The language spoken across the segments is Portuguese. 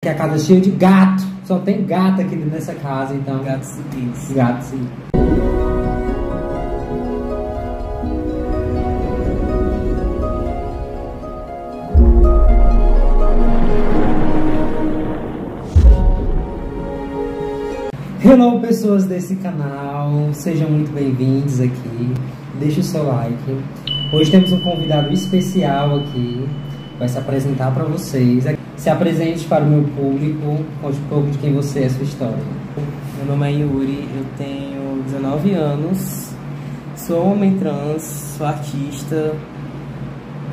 Que a casa é cheia de gato, só tem gato aqui nessa casa, então. Gatos e gays. Gatos e... Hello, pessoas desse canal, sejam muito bem-vindos aqui. Deixe o seu like. Hoje temos um convidado especial aqui, vai se apresentar para vocês. Se apresente para o meu público, conte um pouco de quem você é, sua história. Meu nome é Yuri, eu tenho 19 anos, sou homem trans, sou artista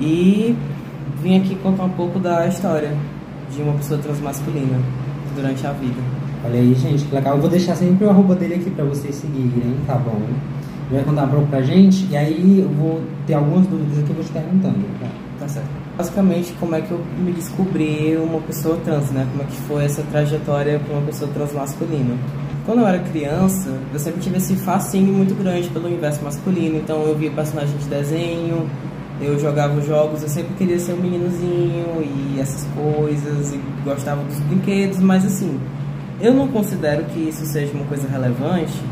e vim aqui contar um pouco da história de uma pessoa transmasculina durante a vida. Olha aí, gente, que legal. Eu vou deixar sempre o arroba dele aqui pra vocês seguirem, tá bom? Ele vai contar um pouco pra gente e aí eu vou ter algumas dúvidas aqui, eu vou te perguntando. Tá certo. Basicamente, como é que eu me descobri uma pessoa trans, né? Como é que foi essa trajetória com uma pessoa transmasculina? Quando eu era criança, eu sempre tive esse fascínio muito grande pelo universo masculino. Então eu via personagem de desenho, eu jogava jogos, eu sempre queria ser um meninozinho e essas coisas, e gostava dos brinquedos, mas assim... eu não considero que isso seja uma coisa relevante,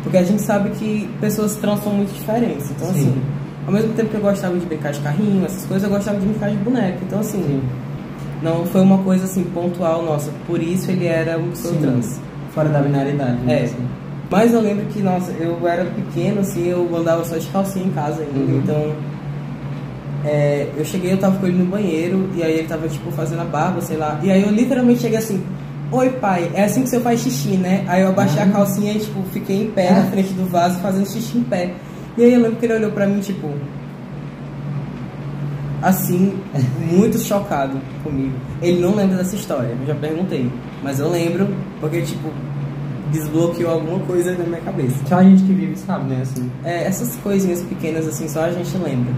porque a gente sabe que pessoas trans são muito diferentes. Então, sim, assim, ao mesmo tempo que eu gostava de brincar de carrinho, essas coisas, eu gostava de brincar de boneca. Então, assim, sim, não foi uma coisa, assim, pontual, nossa, por isso ele era uma pessoa trans. Fora da binariedade, né? Assim. Mas eu lembro que, nossa, eu era pequeno, assim, eu andava só de calcinha em casa ainda, então... eu cheguei, eu tava com ele no banheiro, e aí ele tava, tipo, fazendo a barba, sei lá, e aí eu literalmente cheguei assim... oi, pai, é assim que você faz xixi, né? Aí eu abaixei a calcinha e, tipo, fiquei em pé na frente do vaso fazendo xixi em pé. E aí eu lembro que ele olhou pra mim, tipo... assim, muito chocado comigo. Ele não lembra dessa história, eu já perguntei. Mas eu lembro, porque, tipo, desbloqueou alguma coisa na minha cabeça. Só a gente que vive sabe, né, assim. Essas coisinhas pequenas, assim, só a gente lembra.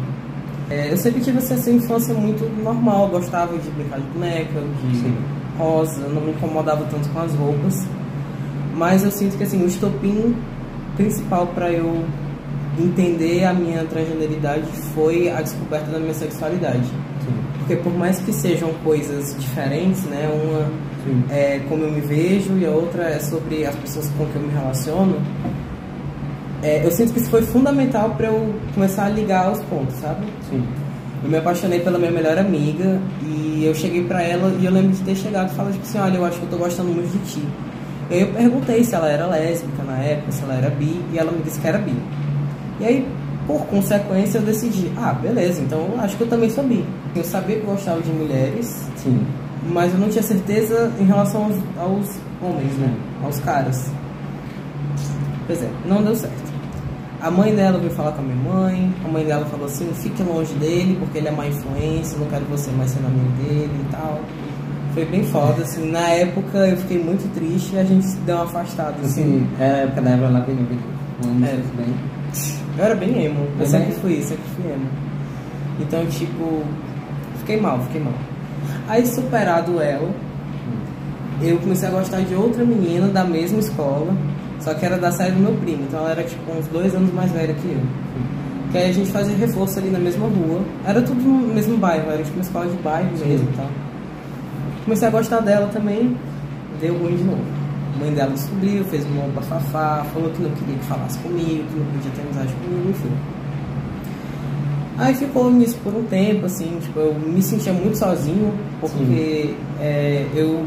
Eu sempre tive essa infância muito normal, gostava de brincar de boneca, de... rosa, não me incomodava tanto com as roupas, mas eu sinto que assim, o estopim principal para eu entender a minha transgeneridade foi a descoberta da minha sexualidade. Sim. Porque por mais que sejam coisas diferentes, né, uma é como eu me vejo e a outra é sobre as pessoas com que eu me relaciono, eu sinto que isso foi fundamental para eu começar a ligar os pontos, sabe? Sim. Eu me apaixonei pela minha melhor amiga e eu cheguei pra ela e eu lembro de ter chegado e falado tipo assim, olha, eu acho que eu tô gostando muito de ti. E aí eu perguntei se ela era lésbica na época, se ela era bi, e ela me disse que era bi. E aí, por consequência, eu decidi, beleza, então eu acho que eu também sou bi. Eu sabia que eu gostava de mulheres, sim, mas eu não tinha certeza em relação aos homens, né, aos caras. Pois é, não deu certo. A mãe dela veio falar com a minha mãe, a mãe dela falou assim, fique longe dele, porque ele é má influência, não quero você mais sendo amigo dele e tal. Foi bem foda, assim, na época eu fiquei muito triste e a gente deu uma afastada. Assim, a época da Eva lá bem. Eu era bem emo, eu sempre fui emo. Então, tipo, fiquei mal. Aí, superado ela, eu comecei a gostar de outra menina da mesma escola, só que era da série do meu primo, então ela era tipo uns 2 anos mais velha que eu. Que aí a gente fazia reforço ali na mesma rua. Era tudo no mesmo bairro, era tipo uma escola de bairro mesmo e tal. Comecei a gostar dela também, deu ruim de novo. A mãe dela descobriu, fez um bafafá, falou que não queria que falasse comigo, que não podia ter amizade comigo, enfim. Aí ficou nisso por um tempo, assim, tipo, eu me sentia muito sozinho, porque eu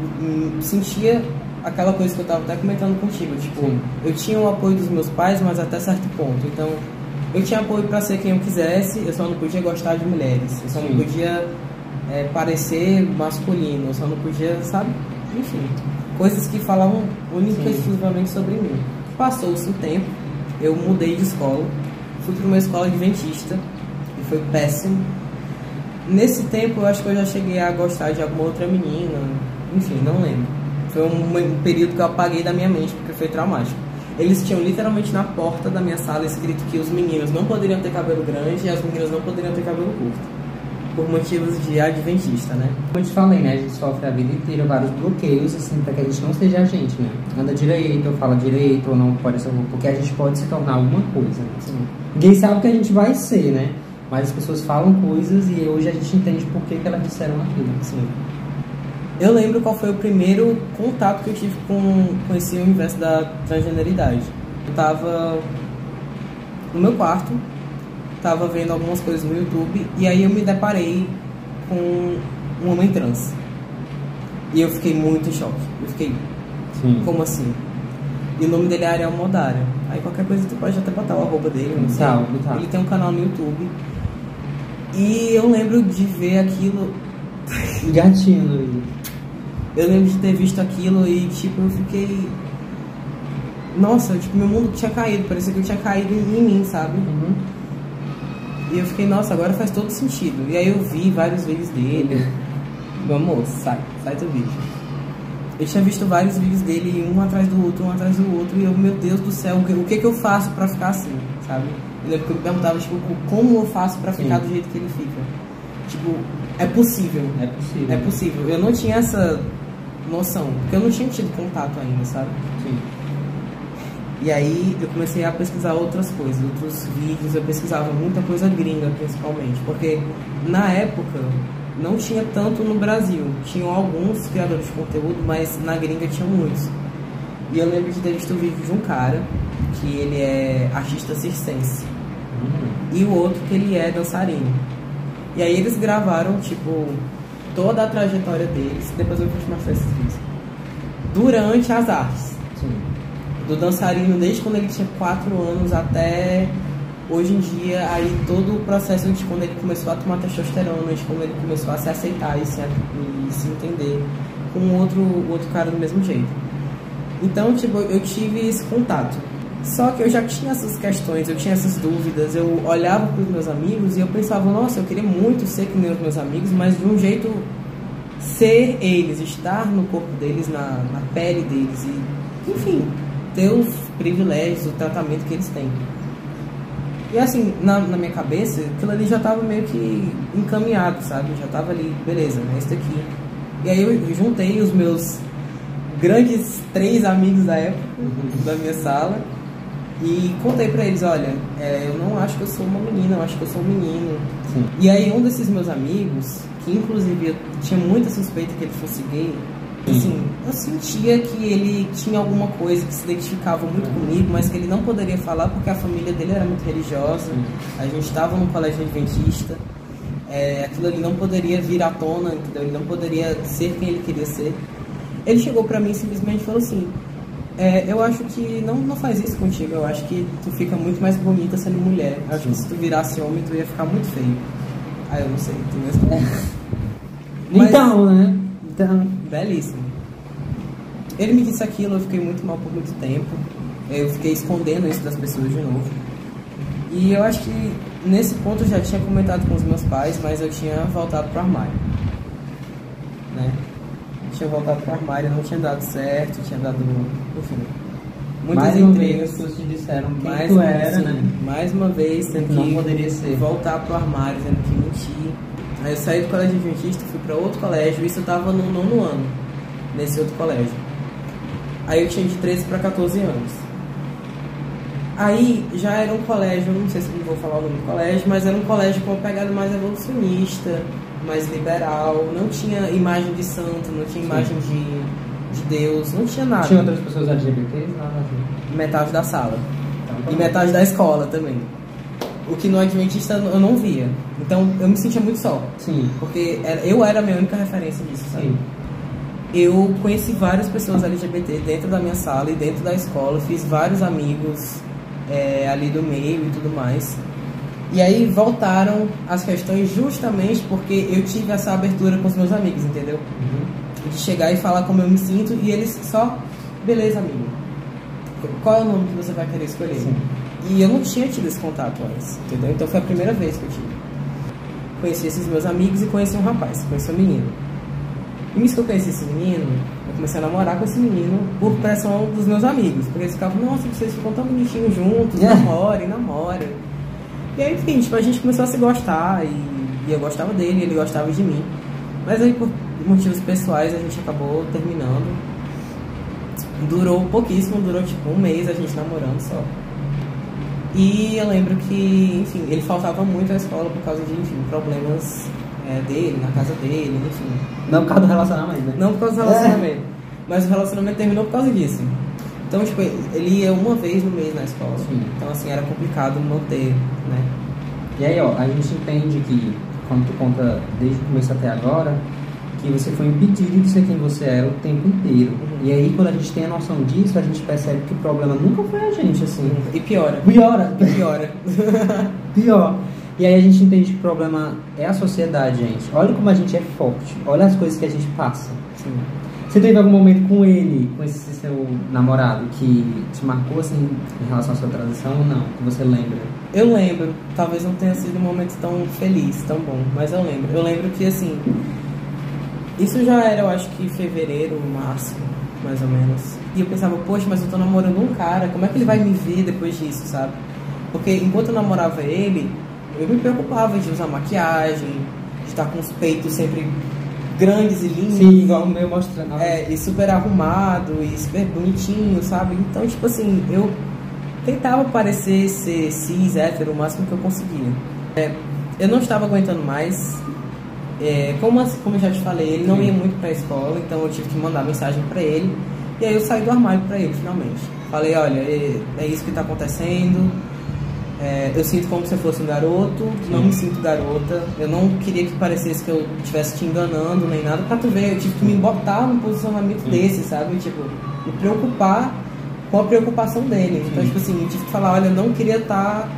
sentia... aquela coisa que eu tava até comentando contigo, tipo, eu tinha o apoio dos meus pais, mas até certo ponto. Então, eu tinha apoio pra ser quem eu quisesse, eu só não podia gostar de mulheres, eu só não podia parecer masculino, eu só não podia, sabe? Enfim, coisas que falavam única e exclusivamente sobre mim. Passou-se um tempo, eu mudei de escola, fui pra uma escola adventista, e foi péssimo. Nesse tempo, eu acho que eu já cheguei a gostar de alguma outra menina, enfim, não lembro. Foi um período que eu apaguei da minha mente, porque foi traumático. Eles tinham literalmente na porta da minha sala escrito que os meninos não poderiam ter cabelo grande e as meninas não poderiam ter cabelo curto. Por motivos de adventista, né? Como eu te falei, né? A gente sofre a vida inteira vários bloqueios, assim, pra que a gente não seja a gente, né? Anda direito, ou fala direito, ou não pode ser... porque a gente pode se tornar alguma coisa, né? Assim, ninguém sabe o que a gente vai ser, né? Mas as pessoas falam coisas e hoje a gente entende por que elas disseram aquilo, assim. Eu lembro qual foi o primeiro contato que eu tive com esse universo da transgeneridade. Eu tava no meu quarto, tava vendo algumas coisas no YouTube, e aí eu me deparei com um homem trans. E eu fiquei muito em choque. Eu fiquei, como assim? E o nome dele é Ariel Modara. Aí qualquer coisa tu pode até botar o arroba dele, não sei. Ele tem um canal no YouTube. E eu lembro de ver aquilo... Gatinho, Luiz. Eu lembro de ter visto aquilo e, tipo, eu fiquei... Nossa, tipo, meu mundo tinha caído. Parecia que eu tinha caído em mim, sabe? Uhum. E eu fiquei, nossa, agora faz todo sentido. E aí eu vi vários vídeos dele. Meu amor, sai do vídeo. Eu tinha visto vários vídeos dele, um atrás do outro, e eu, meu Deus do céu, o que eu faço pra ficar assim, sabe? Eu lembro que eu me perguntava, tipo, como eu faço pra ficar do jeito que ele fica? Tipo, é possível. É possível. Eu não tinha essa noção, porque eu não tinha tido contato ainda, sabe? Sim. E aí eu comecei a pesquisar outras coisas, outros vídeos, eu pesquisava muita coisa gringa, principalmente, porque na época não tinha tanto no Brasil, tinham alguns criadores de conteúdo, mas na gringa tinha muitos. E eu lembro de ter visto o vídeo de um cara, que ele é artista circense, e o outro que ele é dançarino. E aí eles gravaram, tipo, toda a trajetória deles, depois eu vou te mostrar esses vídeos, durante as artes. Sim. Do dançarino desde quando ele tinha 4 anos até hoje em dia, aí todo o processo de quando ele começou a tomar testosterona, de quando ele começou a se aceitar e se entender com o outro cara do mesmo jeito. Então, tipo, eu tive esse contato. Só que eu já tinha essas questões, eu tinha essas dúvidas, eu olhava para os meus amigos e eu pensava, nossa, eu queria muito ser que nem os meus amigos, mas de um jeito ser eles, estar no corpo deles, na pele deles e, enfim, ter os privilégios, o tratamento que eles têm. E assim, na minha cabeça, aquilo ali já estava meio que encaminhado, sabe? Já estava ali, beleza, é isso daqui. E aí eu juntei os meus grandes 3 amigos da época, da minha sala, e contei pra eles, olha, eu não acho que eu sou uma menina, eu acho que eu sou um menino. Sim. E aí um desses meus amigos, que inclusive eu tinha muita suspeita que ele fosse gay, assim, eu sentia que ele tinha alguma coisa que se identificava muito comigo, mas que ele não poderia falar porque a família dele era muito religiosa, a gente estava num colégio adventista, aquilo ali não poderia vir à tona, entendeu? Ele não poderia ser quem ele queria ser. Ele chegou pra mim e simplesmente falou assim, eu acho que não faz isso contigo, eu acho que tu fica muito mais bonita sendo mulher, eu acho que se tu virasse homem tu ia ficar muito feio. Aí eu não sei, tu mesmo. Então, né? Então... Belíssimo. Ele me disse aquilo, eu fiquei muito mal por muito tempo. Eu fiquei escondendo isso das pessoas de novo. E eu acho que nesse ponto eu já tinha comentado com os meus pais, mas eu tinha voltado pro armário, né? Eu tinha voltado pro armário, não tinha dado certo, tinha dado, enfim, muitas intrigas. As pessoas te disseram quem tu era, né? Mais uma vez, tendo não que poderia ser. Voltar pro armário, tendo que mentir. Aí eu saí do colégio adventista, fui para outro colégio, isso eu tava no 9º ano, nesse outro colégio. Aí eu tinha de 13 para 14 anos. Aí já era um colégio, não sei se eu vou falar o nome do colégio, mas era um colégio com uma pegada mais evolucionista, mais liberal, não tinha imagem de santo, não tinha imagem de Deus, não tinha nada. Tinha outras pessoas LGBTs? Nada. Metade da sala. E metade da escola também. O que no Adventista eu não via. Então eu me sentia muito só. Sim. Porque eu era a minha única referência disso, sabe? Sim. Eu conheci várias pessoas LGBT dentro da minha sala e dentro da escola. Fiz vários amigos ali do meio e tudo mais. E aí voltaram as questões justamente porque eu tive essa abertura com os meus amigos, entendeu? De chegar e falar como eu me sinto e eles só... Beleza, amigo. Qual é o nome que você vai querer escolher? Sim. E eu não tinha tido esse contato antes, entendeu? Então foi a primeira vez que eu tive. Conheci esses meus amigos e conheci um rapaz, conheci um menino. E nisso que eu conheci esse menino, eu comecei a namorar com esse menino por pressão dos meus amigos. Porque eles ficavam, nossa, vocês ficam tão bonitinhos juntos, namorem. E aí, enfim, tipo, a gente começou a se gostar e eu gostava dele, ele gostava de mim. Mas aí, por motivos pessoais, a gente acabou terminando. Durou pouquíssimo, durou tipo 1 mês a gente namorando só. E eu lembro que, enfim, ele faltava muito à escola por causa de, enfim, problemas dele, na casa dele, enfim. Não por causa do relacionamento, né? Não por causa do relacionamento. Mas o relacionamento terminou por causa disso. Então, tipo, ele ia uma vez no mês na escola. Sim. Então, assim, era complicado manter, né? E aí, ó, a gente entende que, quando tu conta desde o começo até agora, que você foi impedido de ser quem você era o tempo inteiro. E aí, quando a gente tem a noção disso, a gente percebe que o problema nunca foi a gente, assim. E piora. Piora. Piora. Pior. E aí a gente entende que o problema é a sociedade, gente. Olha como a gente é forte. Olha as coisas que a gente passa. Sim. Você teve algum momento com ele, com esse seu namorado, que te marcou, assim, em relação à sua transição ou não? Que você lembra? Eu lembro. Talvez não tenha sido um momento tão feliz, tão bom. Mas eu lembro. Eu lembro que, assim... Isso já era, eu acho que fevereiro, março, mais ou menos. E eu pensava, poxa, mas eu tô namorando um cara, como é que ele vai me ver depois disso, sabe? Porque enquanto eu namorava ele, eu me preocupava de usar maquiagem, de estar com os peitos sempre grandes e lindos. Sim, igual o meu mostrando. E super arrumado, e super bonitinho, sabe? Então, tipo assim, eu tentava parecer ser cis, hétero, o máximo que eu conseguia. Eu não estava aguentando mais. Como eu já te falei, ele não ia muito pra escola, então eu tive que mandar mensagem pra ele. E aí eu saí do armário pra ele, finalmente. Falei, olha, é isso que tá acontecendo. Eu sinto como se eu fosse um garoto, não me sinto garota. Eu não queria que parecesse que eu estivesse te enganando, nem nada. Pra tu ver, eu tive que me botar num posicionamento desse, sabe? Tipo, me preocupar com a preocupação dele. Então, tipo assim, eu tive que falar, olha, eu não queria estar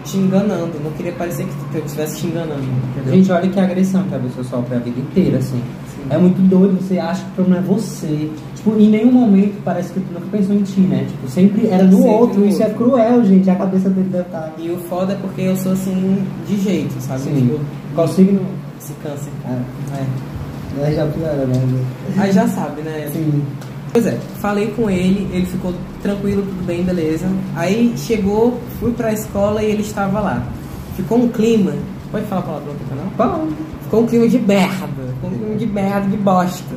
te enganando, não queria parecer que eu estivesse te enganando, entendeu? Gente, olha que agressão que a pessoa sofre a vida inteira, assim. Sim. É muito doido, você acha que o problema é você. Tipo, em nenhum momento parece que tu nunca pensou em ti, né? Tipo, sempre era no outro, isso é cruel, gente, a cabeça dele deve estar... E o foda é porque eu sou assim, de jeito, sabe? Sim. Tipo, qual signo? Esse câncer. Aí já piora, né? Aí já sabe, né? Sim. Pois é, falei com ele, ele ficou tranquilo, tudo bem, beleza. Aí chegou, fui pra escola e ele estava lá. Ficou um clima... Pode falar a palavra do canal? Pode. Ficou um clima de merda. Ficou um clima de merda, de bosta.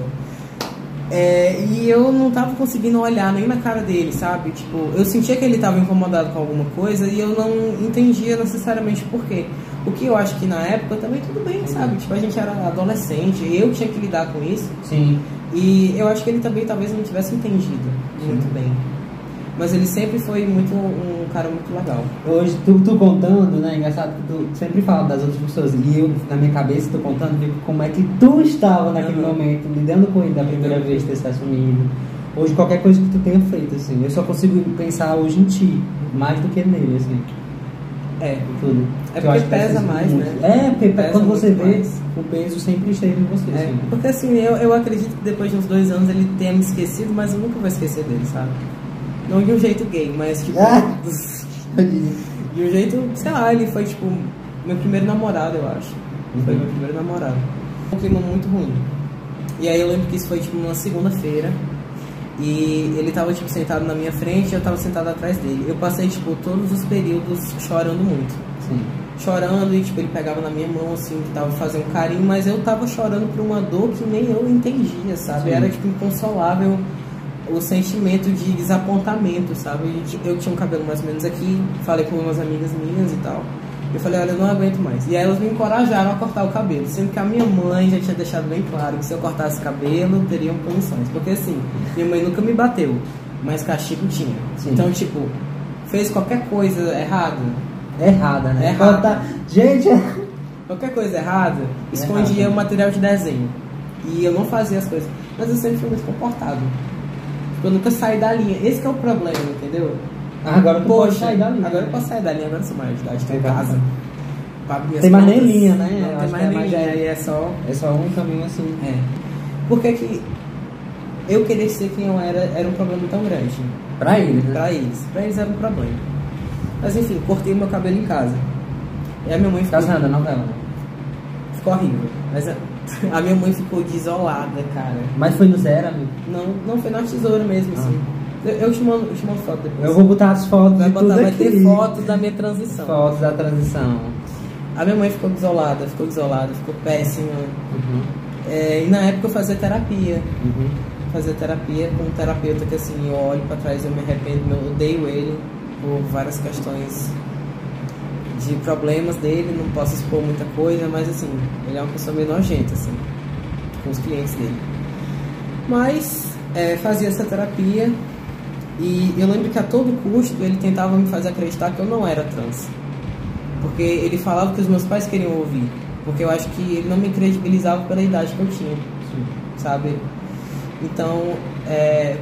E eu não tava conseguindo olhar nem na cara dele, sabe? Tipo, eu sentia que ele tava incomodado com alguma coisa e eu não entendia necessariamente por quê. O que eu acho que na época também tudo bem, sabe? Tipo, a gente era adolescente, eu tinha que lidar com isso. Sim. E eu acho que ele também talvez não tivesse entendido muito bem. Mas ele sempre foi um cara muito legal. Hoje, tu contando, né? Engraçado que tu sempre fala das outras pessoas. E eu, na minha cabeça, tô contando, digo como é que tu estava naquele momento, lidando com ele da primeira vez, ter se assumido. Hoje, qualquer coisa que tu tenha feito, assim, eu só consigo pensar hoje em ti, mais do que nele, assim. Tudo. É porque pesa mais, muito. né? Porque quando você vê, mais. o peso sempre esteve em você. Assim. Porque assim, eu acredito que depois de uns 2 anos ele tenha me esquecido, mas eu nunca vou esquecer dele, sabe? Não de um jeito gay, mas tipo... de um jeito, sei lá, ele foi tipo meu primeiro namorado, eu acho. Foi meu primeiro namorado. Um clima muito ruim. E aí eu lembro que isso foi tipo numa segunda-feira. E ele tava tipo sentado na minha frente e eu tava sentado atrás dele. Eu passei tipo todos os períodos chorando muito. Sim. Chorando e tipo ele pegava na minha mão assim, tava fazendo um carinho, mas eu tava chorando por uma dor que nem eu entendia, sabe? Sim. Era tipo inconsolável o sentimento de desapontamento, sabe? Eu tinha um cabelo mais ou menos aqui, falei com umas amigas minhas e tal. Eu falei, olha, eu não aguento mais. E aí elas me encorajaram a cortar o cabelo, sendo que a minha mãe já tinha deixado bem claro que se eu cortasse cabelo, teriam punições. Porque assim, minha mãe nunca me bateu, mas castigo tinha. Sim. Então, tipo, fez qualquer coisa errada. Errada, né? Errada. Gente, qualquer coisa errada, escondia o material de desenho. E eu não fazia as coisas. Mas eu sempre fui muito comportado. Eu nunca saí da linha. Esse que é o problema, entendeu? Agora tu pode sair da linha. Agora eu posso sair da linha, agora eu sou maior de idade, estou em casa. Tem mais nem linha, né? Não tem mais nem linha, aí é só um caminho assim. Porque que eu querer ser quem eu era um problema tão grande. Pra eles, né? Pra eles era um problema. Mas enfim, cortei meu cabelo em casa. E a minha mãe ficou... Casada, novela. Ficou horrível. Mas a minha mãe ficou desolada, cara. Mas foi no zero, amigo? Não foi na tesoura mesmo, assim. Eu te mando foto depois. Eu vou botar as fotos vai de tudo vai aqui. ter fotos da minha transição. Fotos da transição. A minha mãe ficou desolada, ficou péssima. E na época eu fazia terapia. Fazia terapia com um terapeuta que assim, eu olho pra trás e eu me arrependo, eu odeio ele por várias questões de problemas dele, não posso expor muita coisa, mas assim, ele é uma pessoa meio nojenta, assim, com os clientes dele. Mas fazia essa terapia e eu lembro que a todo custo ele tentava me fazer acreditar que eu não era trans. Porque ele falava que os meus pais queriam ouvir. Porque eu acho que ele não me credibilizava pela idade que eu tinha. Sim. Sabe? Então,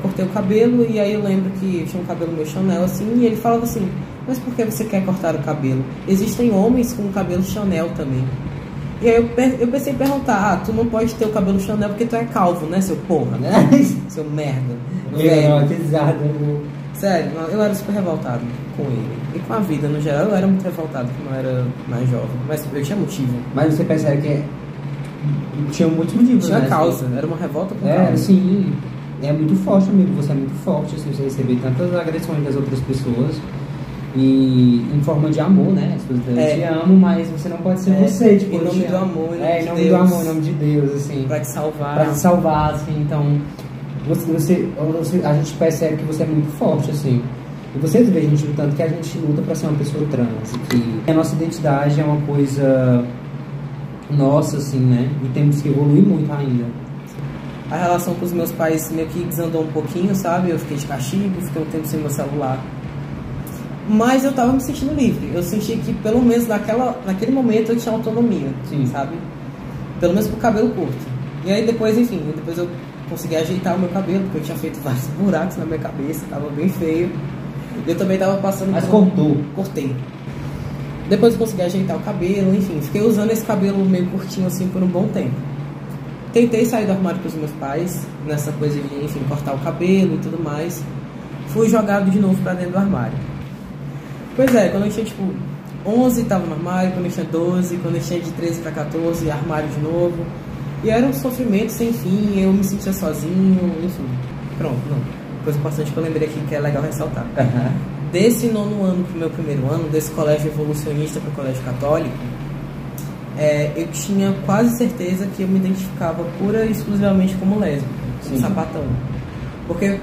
cortei o cabelo e aí eu lembro que eu tinha um cabelo meio Chanel assim. E ele falava assim, mas por que você quer cortar o cabelo? Existem homens com cabelo Chanel também. E aí eu pensei em perguntar, tu não pode ter o cabelo Chanel porque tu é calvo, né, seu porra, né? Seu merda. Sério, eu era super revoltado com ele. E com a vida, no geral, eu era muito revoltado quando eu era mais jovem. Mas eu tinha motivo. Mas você percebe que tinha muitos motivos, tinha né? causa, era uma revolta com causa. Sim. É muito forte, amigo. Você é muito forte, assim, você receber tantas agressões das outras pessoas. E em forma de amor, né? As pessoas dizem, te amo, mas você não pode ser você. Tipo, em nome do amor, em nome do amor, em nome de Deus, assim. Pra te salvar. Pra te salvar, assim. Então, a gente percebe que você é muito forte, assim. E você vê a gente lutando, que a gente luta pra ser uma pessoa trans. Que a nossa identidade é uma coisa nossa, assim, né? E temos que evoluir muito ainda. A relação com os meus pais meio que desandou um pouquinho, sabe? Eu fiquei de castigo, fiquei um tempo sem meu celular. Mas eu tava me sentindo livre. Eu senti que, pelo menos naquele momento, eu tinha autonomia, sim, sabe? Pelo menos pro cabelo curto. E aí depois, enfim, depois eu consegui ajeitar o meu cabelo, porque eu tinha feito vários buracos na minha cabeça, tava bem feio. Eu também tava passando... Mas cortou? Cortei. Depois eu consegui ajeitar o cabelo, enfim. Fiquei usando esse cabelo meio curtinho, assim, por um bom tempo. Tentei sair do armário com os meus pais, nessa coisa de, enfim, cortar o cabelo e tudo mais. Fui jogado de novo pra dentro do armário. Pois é, quando eu tinha, tipo, 11, tava no armário, quando eu tinha 12, quando eu tinha de 13 pra 14, armário de novo. E era um sofrimento sem fim, eu me sentia sozinho, enfim. Pronto, não. Coisa importante que eu lembrei aqui que é legal ressaltar. Desse 9º ano pro meu 1º ano, desse colégio evolucionista pro colégio católico, eu tinha quase certeza que eu me identificava pura e exclusivamente como lésbica, como sapatão. Porque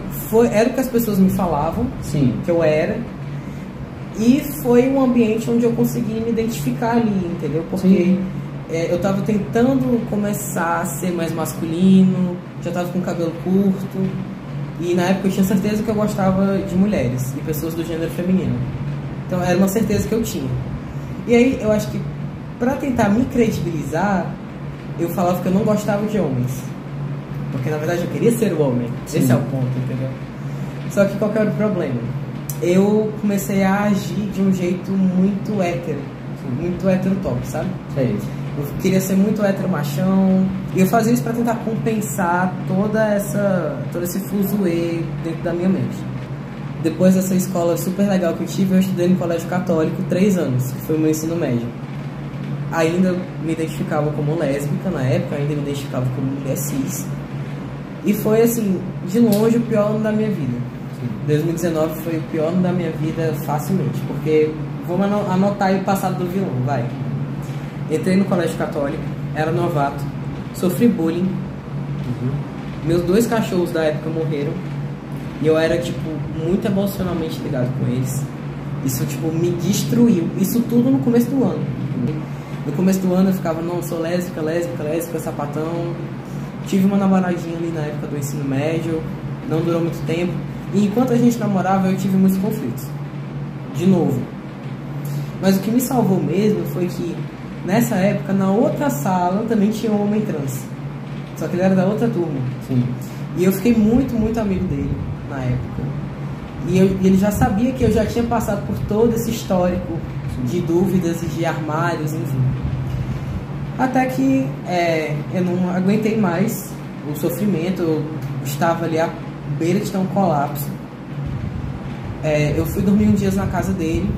era o que as pessoas me falavam, sim, que eu era. E foi um ambiente onde eu consegui me identificar ali, entendeu? Porque eu tava tentando começar a ser mais masculino, já tava com cabelo curto. E na época eu tinha certeza que eu gostava de mulheres e pessoas do gênero feminino. Então era uma certeza que eu tinha. E aí eu acho que pra tentar me credibilizar, eu falava que eu não gostava de homens. Porque na verdade eu queria ser o homem. Sim. Esse é o ponto, entendeu? Só que qual que era o problema? Eu comecei a agir de um jeito muito hétero, muito hétero top, sabe? Sei. Eu queria ser muito hétero machão, e eu fazia isso pra tentar compensar todo esse fuzuê dentro da minha mente. Depois dessa escola super legal que eu tive, eu estudei no colégio católico 3 anos, que foi o meu ensino médio. Ainda me identificava como lésbica na época, ainda me identificava como mulher cis. E foi, assim, de longe o pior ano da minha vida. 2019 foi o pior ano da minha vida facilmente, porque vamos anotar aí o passado do vilão, vai. Entrei no colégio católico, era novato, sofri bullying, meus 2 cachorros da época morreram, e eu era, tipo, muito emocionalmente ligado com eles. Isso, tipo, me destruiu, isso tudo no começo do ano. No começo do ano eu ficava, não, sou lésbica, sapatão. Tive uma namoradinha ali na época do ensino médio, não durou muito tempo. E enquanto a gente namorava, eu tive muitos conflitos. De novo. Mas o que me salvou mesmo foi que, nessa época, na outra sala, também tinha um homem trans. Só que ele era da outra turma. Sim. E eu fiquei muito, muito amigo dele, na época. E ele já sabia que eu já tinha passado por todo esse histórico de dúvidas e de armários, enfim. Até que eu não aguentei mais o sofrimento, eu estava ali à beira de ter um colapso. Eu fui dormir uns dias na casa dele,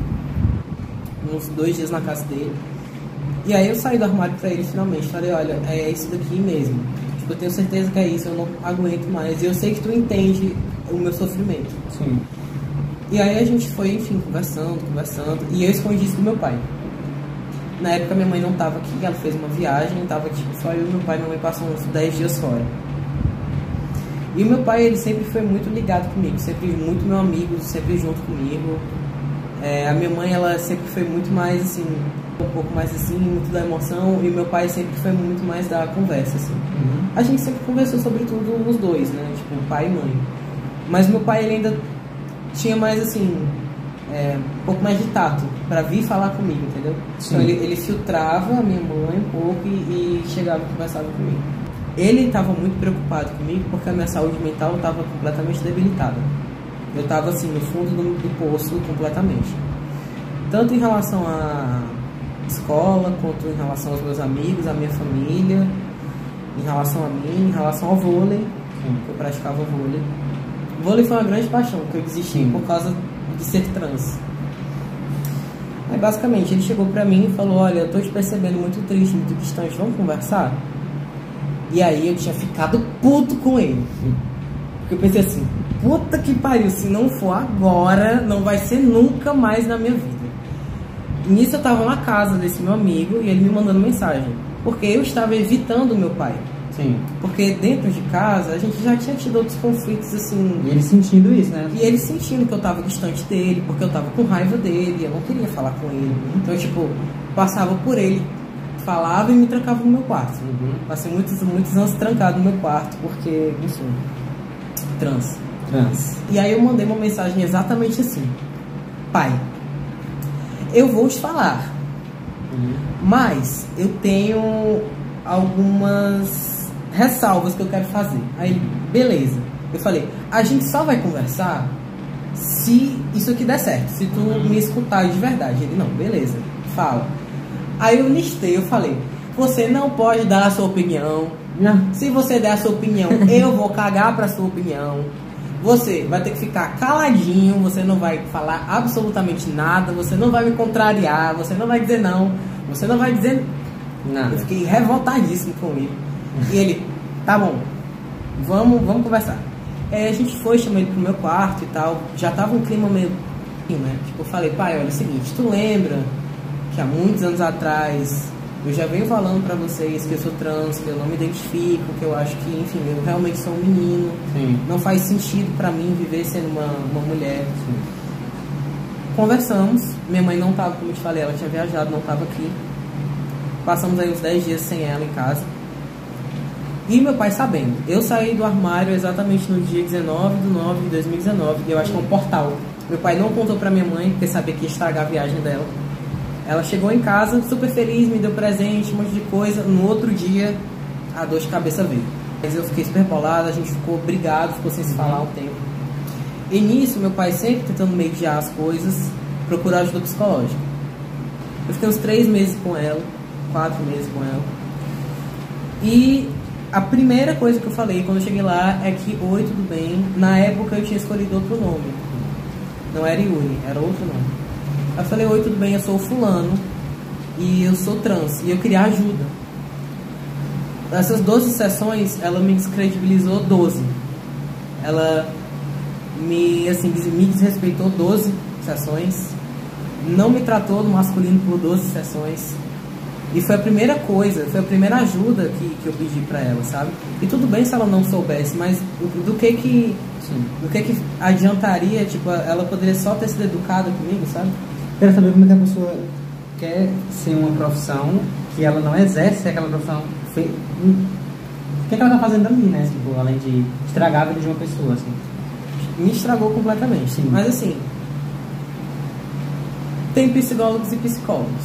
uns 2 dias na casa dele, e aí eu saí do armário pra ele finalmente, falei, olha, é isso daqui mesmo, tipo, eu tenho certeza que é isso, eu não aguento mais, e eu sei que tu entende o meu sofrimento. Sim. E aí a gente foi, enfim, conversando, e eu escondi isso do meu pai. Na época minha mãe não estava aqui, ela fez uma viagem, estava tipo, só eu e meu pai, minha mãe passou uns 10 dias fora. E o meu pai, ele sempre foi muito ligado comigo, sempre muito meu amigo, sempre junto comigo. A minha mãe, ela sempre foi muito mais assim, um pouco mais assim, muito da emoção, e meu pai sempre foi muito mais da conversa, assim. A gente sempre conversou sobre tudo os dois, né? Tipo, pai e mãe. Mas meu pai, ele ainda tinha mais assim, um pouco mais de tato pra vir falar comigo, entendeu? Sim. Então ele filtrava a minha mãe um pouco e chegava e conversava comigo. Ele estava muito preocupado comigo porque a minha saúde mental estava completamente debilitada. Eu estava assim, no fundo do poço completamente. Tanto em relação à escola, quanto em relação aos meus amigos, à minha família, em relação a mim, em relação ao vôlei. Eu praticava vôlei. Vôlei foi uma grande paixão, que eu desisti por causa de ser trans. Aí basicamente ele chegou pra mim e falou: olha, eu tô te percebendo muito triste, muito distante, vamos conversar? E aí eu tinha ficado puto com ele. Porque eu pensei assim, puta que pariu, se não for agora, não vai ser nunca mais na minha vida. E nisso eu tava na casa desse meu amigo e ele me mandando mensagem. Porque eu estava evitando meu pai. Sim. Porque dentro de casa a gente já tinha tido outros conflitos assim. E ele sentindo isso, né? E ele sentindo que eu tava distante dele, porque eu tava com raiva dele, eu não queria falar com ele. Então, tipo, passava por ele, falava e me trancava no meu quarto. Passei muitos anos trancado no meu quarto, porque, enfim, trans. E aí eu mandei uma mensagem exatamente assim: pai, eu vou te falar, mas eu tenho algumas ressalvas que eu quero fazer. Aí, beleza. Eu falei, a gente só vai conversar se isso aqui der certo, se tu me escutar de verdade. Ele, não, beleza, fala. Aí eu listei, eu falei, você não pode dar a sua opinião. Se você der a sua opinião, eu vou cagar pra sua opinião. Você vai ter que ficar caladinho, você não vai falar absolutamente nada, você não vai me contrariar, você não vai dizer não, você não vai dizer nada. Eu fiquei revoltadíssimo com ele. E ele, tá bom, vamos conversar. Aí a gente foi, chamei ele pro meu quarto e tal. Já tava um clima meio, né? Tipo, eu falei, pai, olha, é o seguinte, tu lembra que há muitos anos atrás eu já venho falando pra vocês que eu sou trans, que eu não me identifico, que eu acho que, enfim, eu realmente sou um menino. Sim. Não faz sentido pra mim viver sendo uma mulher. Sim. Conversamos, minha mãe não tava, como eu te falei, ela tinha viajado, não tava aqui. Passamos aí uns 10 dias sem ela em casa. E meu pai sabendo. Eu saí do armário exatamente no dia 19/9/2019. E eu acho que é um portal. Meu pai não contou pra minha mãe, porque sabia que ia estragar a viagem dela. Ela chegou em casa super feliz, me deu presente, um monte de coisa. No outro dia, a dor de cabeça veio. Mas eu fiquei super bolada, a gente ficou brigado, ficou sem se falar um tempo. E nisso, meu pai sempre tentando mediar as coisas, procurar ajuda psicológica. Eu fiquei uns 3 meses com ela, 4 meses com ela. E a primeira coisa que eu falei quando eu cheguei lá é que, oi, tudo bem? Na época eu tinha escolhido outro nome. Não era Yuri, era outro nome. Eu falei, oi, tudo bem? Eu sou o fulano e eu sou trans e eu queria ajuda. Essas 12 sessões, ela me descredibilizou 12. Ela me desrespeitou 12 sessões. Não me tratou no masculino por 12 sessões. E foi a primeira coisa, foi a primeira ajuda que eu pedi pra ela, sabe? E tudo bem se ela não soubesse, mas do que adiantaria, tipo, ela poderia só ter sido educada comigo, sabe? Quero saber como é que a pessoa quer ser uma profissão que ela não exerce aquela profissão. O que ela tá fazendo ali, né? Tipo, além de estragar a vida de uma pessoa, assim. Me estragou completamente. Sim. Mas assim, tem psicólogos e psicólogos.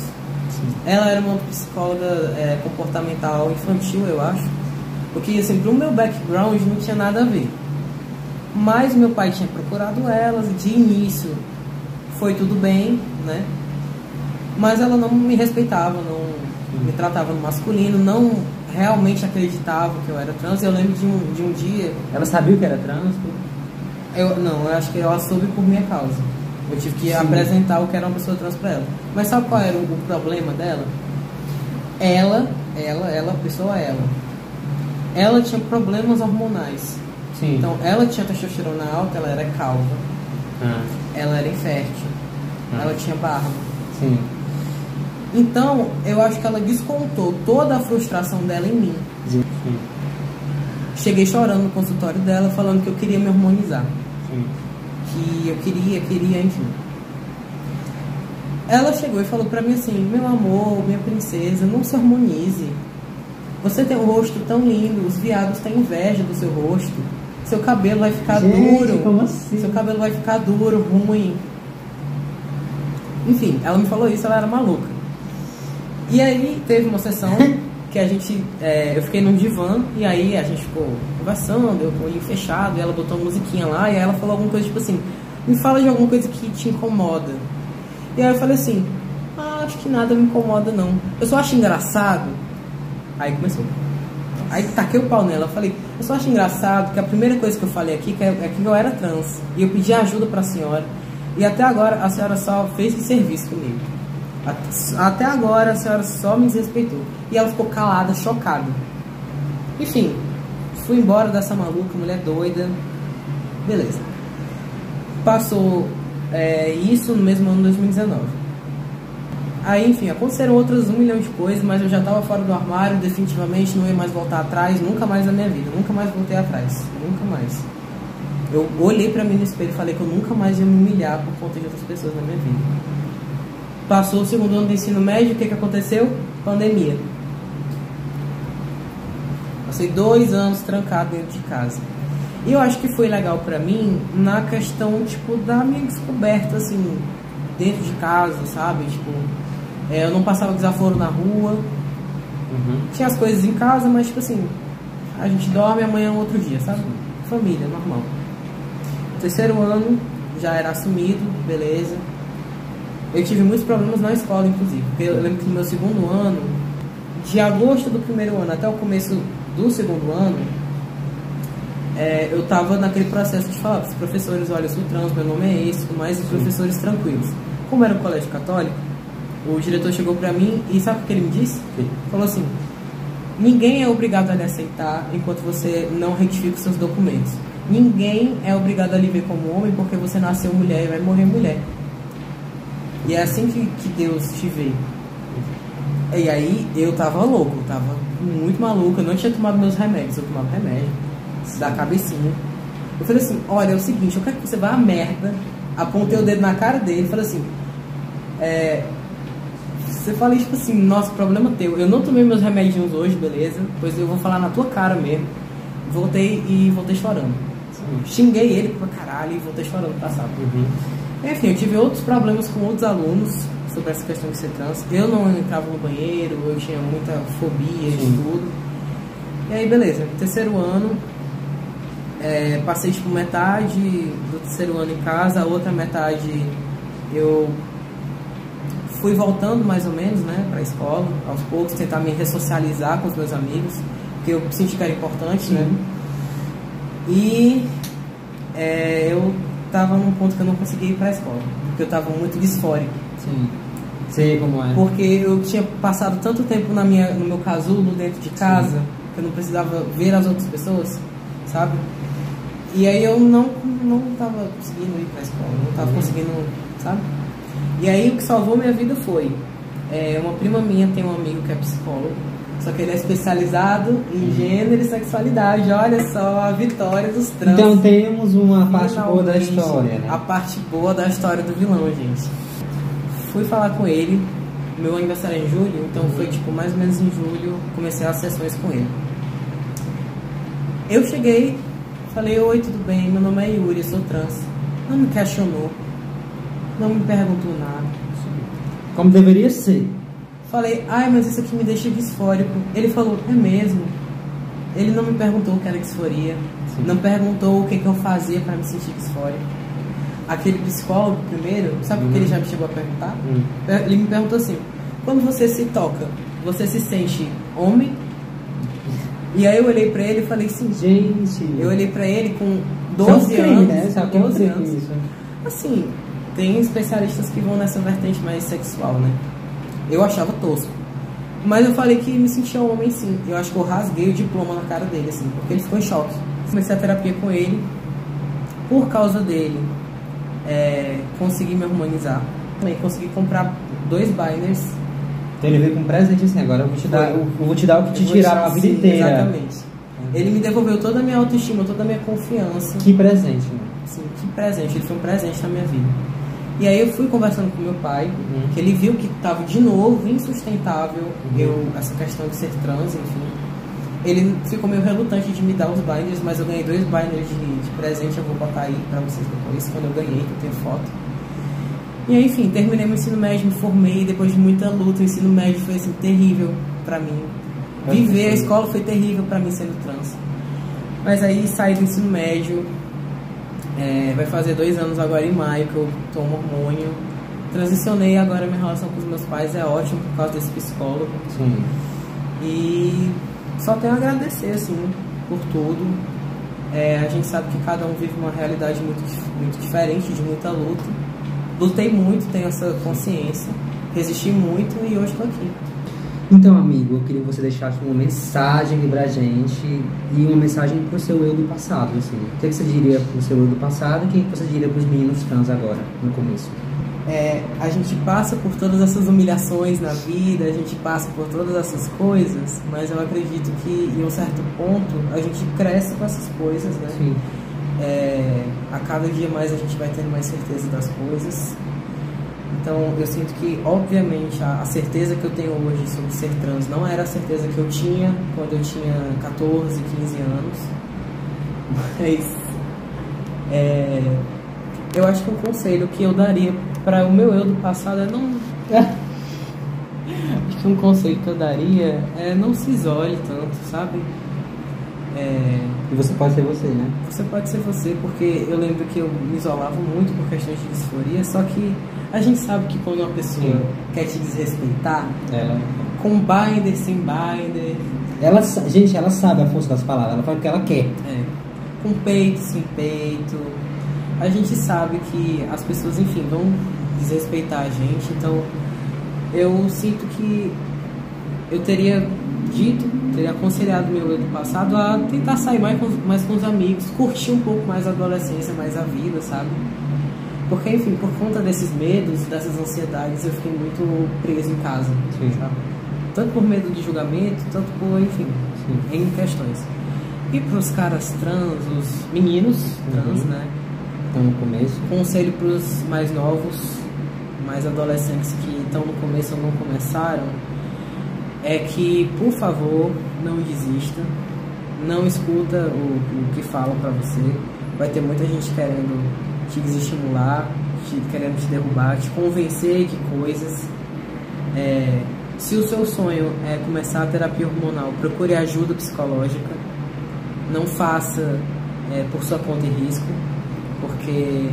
Sim. Ela era uma psicóloga comportamental infantil, eu acho. Porque assim, pro meu background não tinha nada a ver. Mas meu pai tinha procurado elas, de início foi tudo bem, né? Mas ela não me respeitava, não me tratava no masculino, não realmente acreditava que eu era trans. Eu lembro de um dia... Ela sabia que era trans? Eu acho que ela soube por minha causa. Eu tive que apresentar o que era uma pessoa trans pra ela. Mas sabe qual era o problema dela? Ela tinha problemas hormonais. Sim. Então, ela tinha testosterona alta, ela era calva. Ela era infértil. Ela tinha barba. Sim. Então, eu acho que ela descontou toda a frustração dela em mim. Sim. Cheguei chorando no consultório dela, falando que eu queria me harmonizar. Sim. Que eu queria, enfim. Ela chegou e falou pra mim assim: meu amor, minha princesa, não se harmonize. Você tem um rosto tão lindo, os viados têm inveja do seu rosto. Seu cabelo vai ficar duro. Como assim? Seu cabelo vai ficar duro, ruim. Enfim, ela me falou isso, ela era maluca. E aí teve uma sessão que a gente, eu fiquei num divã, e aí a gente ficou conversando, eu com o olho fechado, e ela botou uma musiquinha lá, e aí ela falou alguma coisa tipo assim: me fala de alguma coisa que te incomoda. E aí eu falei assim: acho que nada me incomoda não, eu só acho engraçado. Aí começou. Aí taquei o pau nela, eu falei: eu só acho engraçado que a primeira coisa que eu falei aqui é que eu era trans, e eu pedi ajuda pra senhora, e até agora a senhora só fez esse serviço comigo. Até agora a senhora só me desrespeitou. E ela ficou calada, chocada. Enfim, fui embora dessa maluca, mulher doida. Beleza. Passou isso no mesmo ano de 2019. Aí, enfim, aconteceram outras 1 milhão de coisas, mas eu já estava fora do armário, definitivamente não ia mais voltar atrás, nunca mais na minha vida, nunca mais voltei atrás, nunca mais. Eu olhei pra mim no espelho e falei que eu nunca mais ia me humilhar por conta de outras pessoas na minha vida. Passou o 2º ano do ensino médio, o que aconteceu? Pandemia. Passei 2 anos trancado dentro de casa. E eu acho que foi legal pra mim na questão, tipo, da minha descoberta, assim, dentro de casa, sabe? Tipo, eu não passava desaforo na rua. Tinha as coisas em casa, mas, tipo assim, a gente dorme, amanhã é um outro dia, sabe? Família, normal. 3º ano, já era assumido, beleza. Eu tive muitos problemas na escola, inclusive. Porque eu lembro que no meu 2º ano, de agosto do 1º ano até o começo do 2º ano, eu tava naquele processo de falar para os professores: olha, eu sou trans, meu nome é esse, mas os professores tranquilos. Como era um colégio católico, o diretor chegou pra mim e sabe o que ele me disse? Sim. Falou assim: ninguém é obrigado a lhe aceitar enquanto você não retifica os seus documentos. Ninguém é obrigado a lhe ver como homem porque você nasceu mulher e vai morrer mulher. E é assim que Deus te vê. E aí eu tava louco, eu tava muito maluco, eu não tinha tomado meus remédios, eu tomava remédio da cabecinha. Eu falei assim: olha, é o seguinte, eu quero que você vá à merda. Apontei o dedo na cara dele e falei assim: você fala tipo assim, nossa, problema teu, eu não tomei meus remedinhos hoje, beleza, pois eu vou falar na tua cara mesmo. Voltei chorando. Xinguei ele pra caralho e voltei chorando pra sábado. Enfim, eu tive outros problemas com outros alunos sobre essa questão de ser trans. Eu não entrava no banheiro, eu tinha muita fobia e tudo. E aí, beleza, 3º ano, passei tipo metade do 3º ano em casa, a outra metade eu fui voltando mais ou menos, né, pra escola, aos poucos, tentar me ressocializar com os meus amigos, porque eu senti que era importante, né. E eu tava num ponto que eu não conseguia ir pra escola, porque eu tava muito disfórico. Sim. Sei como é. Porque eu tinha passado tanto tempo no meu casulo dentro de casa, que eu não precisava ver as outras pessoas, sabe? E aí eu não tava conseguindo ir pra escola, não tava conseguindo, sabe? E aí o que salvou minha vida foi, uma prima minha tem um amigo que é psicólogo, só que ele é especializado em gênero e sexualidade. Olha só a vitória dos trans. Então temos uma parte boa da história, né? A parte boa da história do vilão, gente. Fui falar com ele, meu aniversário é em julho, então foi tipo mais ou menos em julho, comecei as sessões com ele. Eu cheguei, falei: oi, tudo bem, meu nome é Yuri, eu sou trans. Não me questionou, não me perguntou nada. Como deveria ser. Falei: ai, mas isso aqui me deixa disfórico. Ele falou: é mesmo? Ele não me perguntou o que era disforia. Sim. Não perguntou o que eu fazia para me sentir disfórico. Aquele psicólogo primeiro, sabe o que ele já me chegou a perguntar? Ele me perguntou assim: quando você se toca, você se sente homem? E aí eu olhei pra ele e falei assim: gente, eu olhei pra ele com 12 anos, né? Sabe 12 anos. Isso? Assim, tem especialistas que vão nessa vertente mais sexual, né? Eu achava tosco. Mas eu falei que me sentia homem, sim. Eu acho que eu rasguei o diploma na cara dele, assim, porque ele ficou em choque. Comecei a terapia com ele. Por causa dele, consegui me harmonizar. Também consegui comprar 2 binders. Então ele veio com um presente assim: agora eu vou te dar o que te tiraram a vida inteira. Exatamente. Ele me devolveu toda a minha autoestima, toda a minha confiança. Que presente, né? Sim, que presente. Ele foi um presente na minha vida. E aí eu fui conversando com meu pai, que ele viu que estava de novo insustentável essa questão de ser trans, enfim. Ele ficou meio relutante de me dar os binders, mas eu ganhei 2 binders de presente, eu vou botar aí pra vocês depois, quando eu ganhei, que eu tenho foto. E aí, enfim, terminei meu ensino médio, me formei, depois de muita luta, o ensino médio foi assim, terrível pra mim. Viver a escola foi terrível pra mim sendo trans. Mas aí saí do ensino médio, vai fazer 2 anos agora em maio que eu tomo hormônio. Transicionei agora, minha relação com os meus pais é ótima por causa desse psicólogo. Sim. E só tenho a agradecer, assim, por tudo. A gente sabe que cada um vive uma realidade muito diferente, de muita luta. Lutei muito, tenho essa consciência, resisti muito e hoje estou aqui. Então, amigo, eu queria que você deixasse uma mensagem aqui pra gente e uma mensagem pro seu eu do passado, assim. O que você diria pro seu eu do passado e o que você diria pros meninos trans agora, no começo? A gente passa por todas essas humilhações na vida, a gente passa por todas essas coisas, mas eu acredito que em um certo ponto a gente cresce com essas coisas, né? Sim. A cada dia mais a gente vai tendo mais certeza das coisas. Então eu sinto que, obviamente, a certeza que eu tenho hoje sobre ser trans não era a certeza que eu tinha quando eu tinha 14, 15 anos. Mas eu acho que um conselho que eu daria para o meu eu do passado é não... Acho que um conselho que eu daria é não se isole tanto, sabe? E você pode ser você, né? Você pode ser você, porque eu lembro que eu me isolava muito por questões de disforia, só que a gente sabe que quando uma pessoa quer te desrespeitar, com binder, sem binder... Gente, ela sabe a força das palavras, ela fala o que ela quer. Com peito, sem peito... A gente sabe que as pessoas, enfim, vão desrespeitar a gente, então eu sinto que eu teria aconselhado meu eu do passado a tentar sair mais com os amigos, curtir um pouco mais a adolescência, mais a vida, sabe? Porque, enfim, por conta desses medos, dessas ansiedades, eu fiquei muito preso em casa, sabe? Tanto por medo de julgamento, tanto por, enfim, em questões. E pros caras trans, os meninos trans, né? Estão no começo. Conselho para os mais novos, mais adolescentes que estão no começo ou não começaram, é que, por favor, não desista, não escuta o que falam para você. Vai ter muita gente querendo te desestimular, querendo te derrubar, te convencer de coisas. Se o seu sonho é começar a terapia hormonal, procure ajuda psicológica. Não faça por sua conta e risco. Porque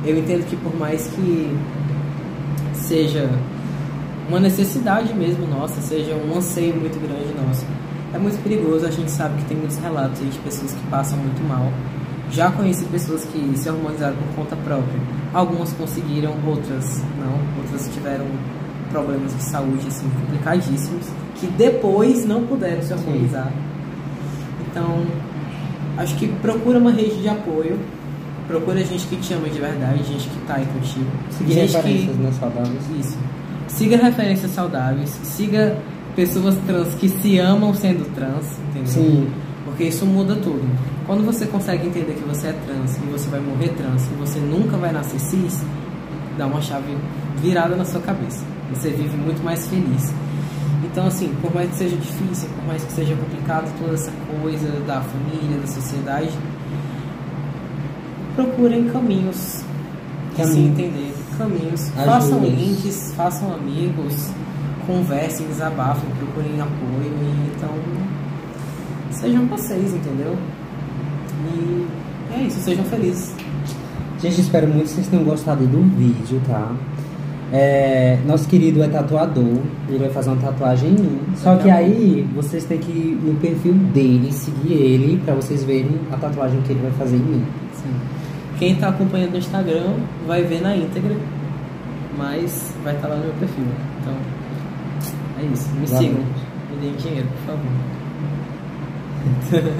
eu entendo que por mais que seja uma necessidade mesmo nossa, seja um anseio muito grande nosso, é muito perigoso. A gente sabe que tem muitos relatos aí de pessoas que passam muito mal. Já conheci pessoas que se hormonizaram por conta própria. Algumas conseguiram, outras não. Outras tiveram problemas de saúde assim, complicadíssimos, que depois não puderam se hormonizar. Então, acho que procura uma rede de apoio. Procura gente que te ama de verdade, gente que tá aí contigo. Siga referências, né, saudáveis. Isso. Siga referências saudáveis. Siga pessoas trans que se amam sendo trans, entendeu? Sim. Porque isso muda tudo. Quando você consegue entender que você é trans e você vai morrer trans e você nunca vai nascer cis, dá uma chave virada na sua cabeça. Você vive muito mais feliz. Então, assim, por mais que seja difícil, por mais que seja complicado toda essa coisa da família, da sociedade, procurem caminhos de se entender. Caminhos. Façam links, façam amigos, conversem, desabafem, procurem apoio. E, então, sejam vocês, entendeu? E é isso, sejam felizes. Gente, espero muito que vocês tenham gostado do vídeo, tá? Nosso querido é tatuador, ele vai fazer uma tatuagem em mim. Só que aí vocês têm que ir no perfil dele, seguir ele, pra vocês verem a tatuagem que ele vai fazer em mim. Sim. Quem tá acompanhando no Instagram vai ver na íntegra, mas vai estar lá no meu perfil. Então, é isso. Me sigam. Me deem dinheiro, por favor.